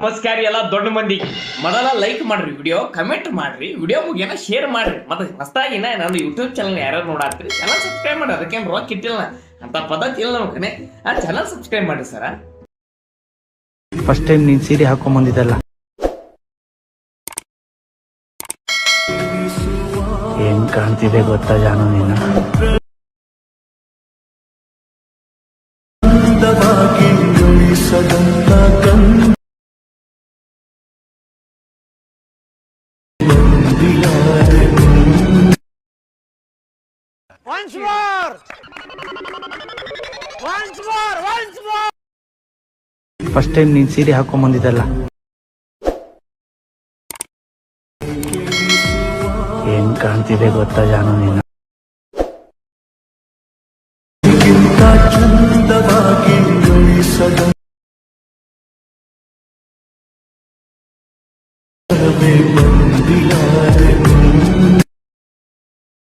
ನಮಸ್ಕಾರ ಎಲ್ಲ ದೊಡ್ಡ ಮಂದಿ ಮೊದಲ ಲೈಕ್ ಮಾಡ್ರಿ ವಿಡಿಯೋ ಕಮೆಂಟ್ ಮಾಡ್ರಿ ವಿಡಿಯೋ ಮುಗಿಯನ ಶೇರ್ ಮಾಡ್ರಿ ಮತ್ತೆ ಹೊಸದಾಗಿ ನಾನು ಯೂಟ್ಯೂಬ್ ಚಾನಲ್ ಯಾರು ನೋಡಾತ್ರಿ ಚಾನಲ್ ಸಬ್ಸ್ಕ್ರೈಬ್ ಮಾಡ್ರಿ ಅದಕ್ಕೇನು ರೊಕ್ಕ ಇಟ್ಟಿಲ್ಲ ಅಂತ ಪದ್ಧತಿ ಇಲ್ಲ ನಮ್ಮ ಕಡೆ ಆ ಚಾನಲ್ ಸಬ್ಸ್ಕ್ರೈಬ್ ಮಾಡ್ರಿ ಸರ ಫಸ್ಟ್ ಟೈಮ್ ನೀನ್ ಸೀರೆ ಹಾಕೊಂಡ್ ಬಂದಿದ್ದಲ್ಲ ಏನ್ ಕಾಣ್ತಿದೆ ಗೊತ್ತಾ ಜಾನು ನೀನು Once more! Once more! Once more! First time ನೀನ್ ಸೀರೆ ಹಾಕೊಂಡ್ ಬಂದಿದ್ದಲ್ಲ ಏನ್ ಕಾಣ್ತಿದೆ ಗೊತ್ತಾ ಜಾನು ನೀನು